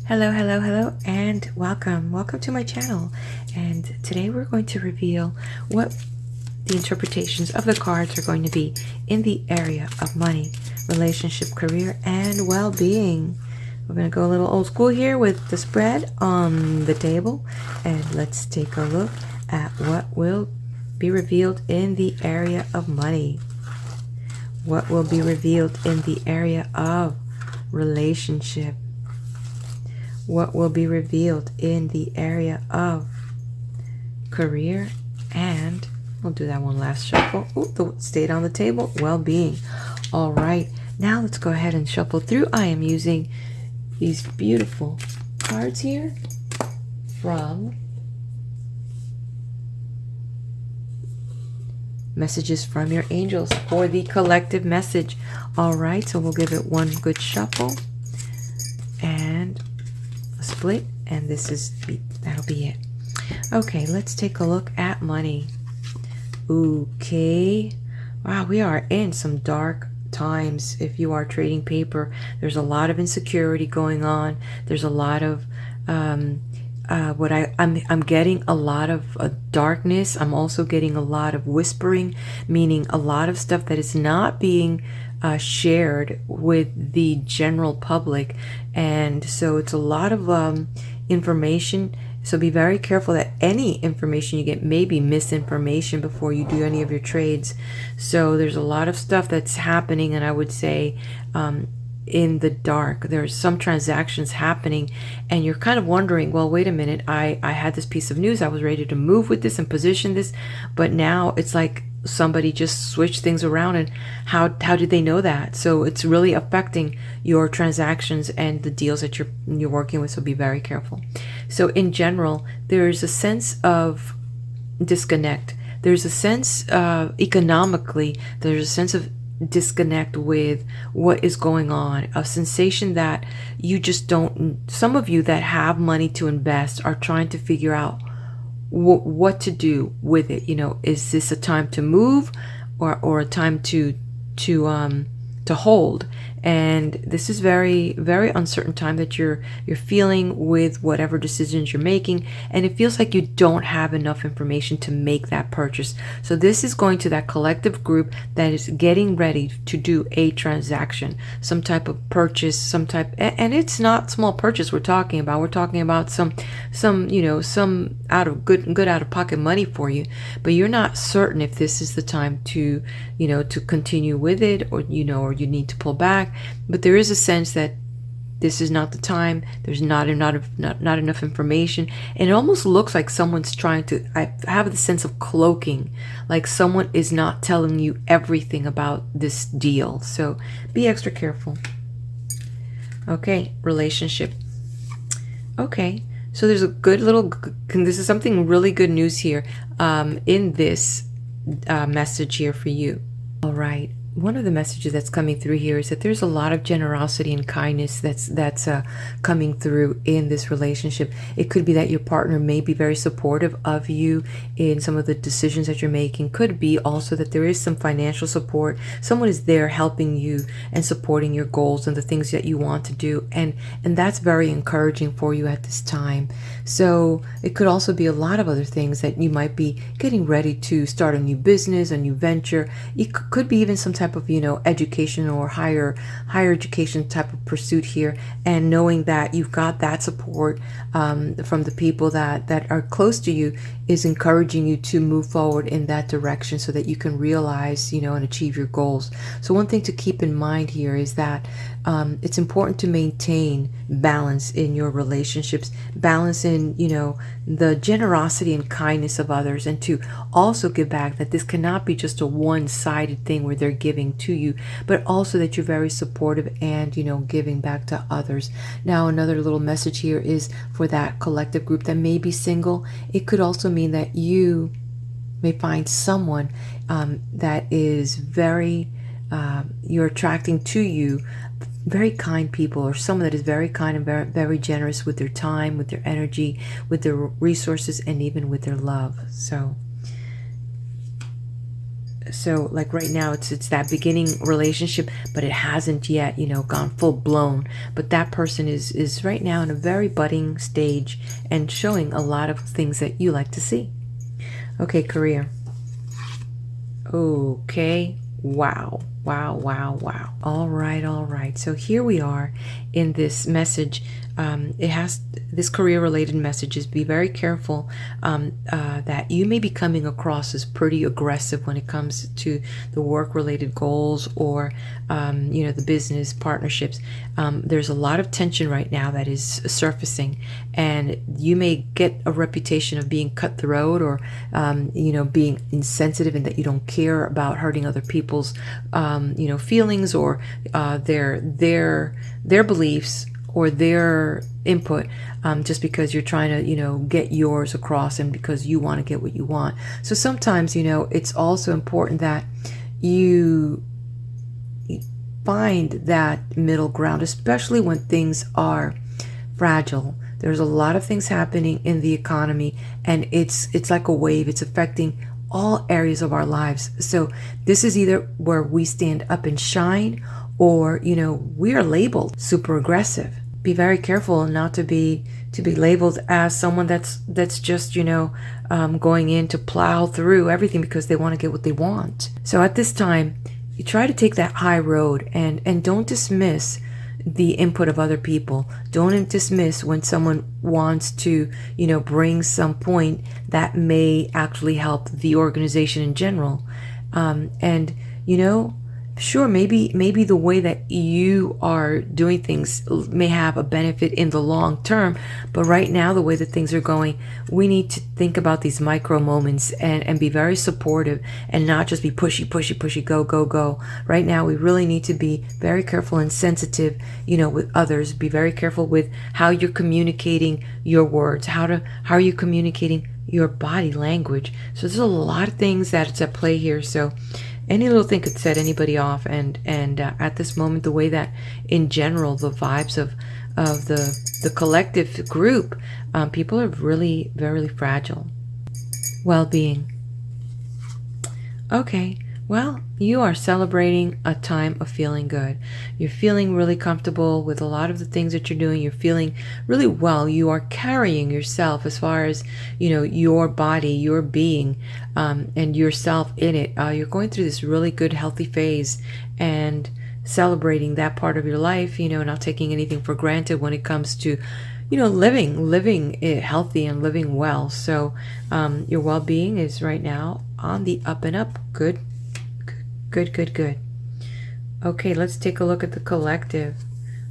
Hello, hello, hello, and welcome. Welcome to my channel. And today we're going to reveal what the interpretations of the cards are going to be in the area of money, relationship, career, and well-being. We're going to go a little old school here with the spread on the table, and let's take a look at what will be revealed in the area of money. What will be revealed in the area of relationship? What will be revealed in the area of career? And we'll do that one last shuffle. Oh, stayed on the table. Well-being. All right. Now let's go ahead and shuffle through. I am using these beautiful cards here from Messages from Your Angels for the collective message. All right. So we'll give it one good shuffle and split, and that'll be it. Okay, let's take a look at money. Okay, wow, we are in some dark times. If you are trading paper, there's a lot of insecurity going on. There's a lot of I'm getting a lot of darkness. I'm also getting a lot of whispering, meaning a lot of stuff that is not being shared with the general public. And so it's a lot of information. So be very careful that any information you get may be misinformation before you do any of your trades. So there's a lot of stuff that's happening, and I would say in the dark. There's some transactions happening, and you're kind of wondering, well, wait a minute, I had this piece of news, I was ready to move with this and position this, but now it's like somebody just switched things around, and how did they know that? So it's really affecting your transactions and the deals that you're working with, so be very careful. So in general, there's a sense of disconnect. There's a sense economically, there's a sense of disconnect with what is going on, a sensation that you just don't, some of you that have money to invest are trying to figure out what to do with it. You know, is this a time to move or a time to hold? And this is very, very uncertain time that you're feeling with whatever decisions you're making, and it feels like you don't have enough information to make that purchase. So this is going to that collective group that is getting ready to do a transaction, some type of purchase, some type, and it's not small purchase we're talking about. We're talking about some out of good out of pocket money for you, but you're not certain if this is the time to to continue with it, or or you need to pull back. But there is a sense that this is not the time. There's not enough information, and it almost looks like someone's trying to, I have the sense of cloaking, like someone is not telling you everything about this deal. So be extra careful. Okay, relationship. Okay, so there's a good little, this is something really good news here in this message here for you. All right. One of the messages that's coming through here is that there's a lot of generosity and kindness that's coming through in this relationship. It could be that your partner may be very supportive of you in some of the decisions that you're making. Could be also that there is some financial support. Someone is there helping you and supporting your goals and the things that you want to do, and that's very encouraging for you at this time. So it could also be a lot of other things, that you might be getting ready to start a new business, a new venture. It could be even some type of education or higher education type of pursuit here, and knowing that you've got that support from the people that are close to you is encouraging you to move forward in that direction, so that you can realize and achieve your goals. So one thing to keep in mind here is that it's important to maintain balance in your relationships, balance in the generosity and kindness of others, and to also give back. That this cannot be just a one-sided thing where they're giving to you, but also that you're very supportive and giving back to others. Now another little message here is for that collective group that may be single. It could also mean that you may find someone that is very you're attracting to you, very kind people, or someone that is very kind and very, very generous with their time, with their energy, with their resources, and even with their love. So So like right now it's that beginning relationship, but it hasn't yet, gone full blown. But that person is right now in a very budding stage and showing a lot of things that you like to see. Okay, career. Okay. Wow. Wow, wow, wow. All right, all right. So here we are in this message. It has this career-related messages. Be very careful that you may be coming across as pretty aggressive when it comes to the work-related goals or, the business partnerships. There's a lot of tension right now that is surfacing, and you may get a reputation of being cutthroat or, being insensitive and that you don't care about hurting other people's, feelings or their beliefs or their input, just because you're trying to, get yours across and because you want to get what you want. So sometimes, it's also important that you find that middle ground, especially when things are fragile. There's a lot of things happening in the economy, and it's like a wave. It's affecting all areas of our lives. So this is either where we stand up and shine, or we are labeled super aggressive. Be very careful not to be labeled as someone that's just going in to plow through everything because they want to get what they want. So at this time, you try to take that high road and don't dismiss the input of other people. Don't dismiss when someone wants to, bring some point that may actually help the organization in general. Sure, maybe the way that you are doing things may have a benefit in the long term, but right now, the way that things are going, we need to think about these micro moments and be very supportive and not just be pushy, go. Right now, we really need to be very careful and sensitive, with others. Be very careful with how you're communicating your words, how are you communicating your body language. So there's a lot of things that's at play here. So any little thing could set anybody off, and at this moment, the way that in general the vibes of the collective group, people are really very fragile. Well-being. Okay, well, you are celebrating a time of feeling good. You're feeling really comfortable with a lot of the things that you're doing. You're feeling really well. You are carrying yourself as far as, your body, your being, and yourself in it. You're going through this really good, healthy phase and celebrating that part of your life, not taking anything for granted when it comes to, living healthy and living well. So your well-being is right now on the up and up. Good. Okay, let's take a look at the collective.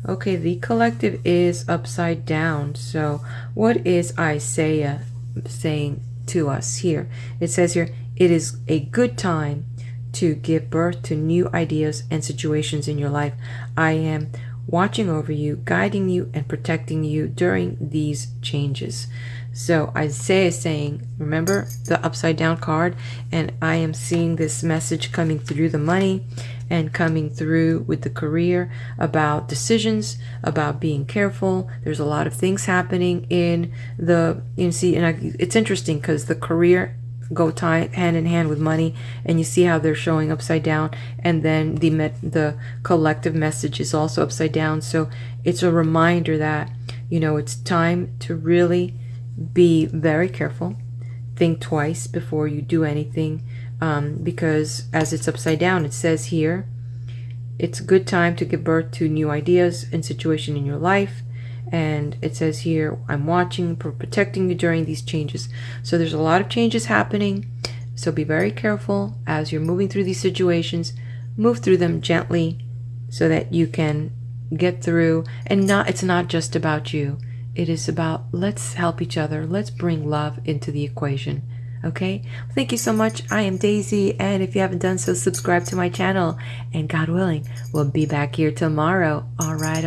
Okay, the collective is upside down. So what is Isaiah saying to us here? It says here, it is a good time to give birth to new ideas and situations in your life. I am watching over you, guiding you, and protecting you during these changes. So Isaiah is saying, remember the upside down card, and I am seeing this message coming through the money and coming through with the career about decisions, about being careful. There's a lot of things happening in it's interesting because the career go hand in hand with money, and you see how they're showing upside down, and then the collective message is also upside down. So it's a reminder that it's time to really be very careful. Think twice before you do anything, because as it's upside down, it says here, it's a good time to give birth to new ideas and situation in your life. And it says here, I'm watching for protecting you during these changes. So there's a lot of changes happening. So be very careful as you're moving through these situations. Move through them gently so that you can get through. And it's not just about you. It is about, let's help each other. Let's bring love into the equation. Okay? Thank you so much. I am Daisy. And if you haven't done so, subscribe to my channel. And God willing, we'll be back here tomorrow. All right.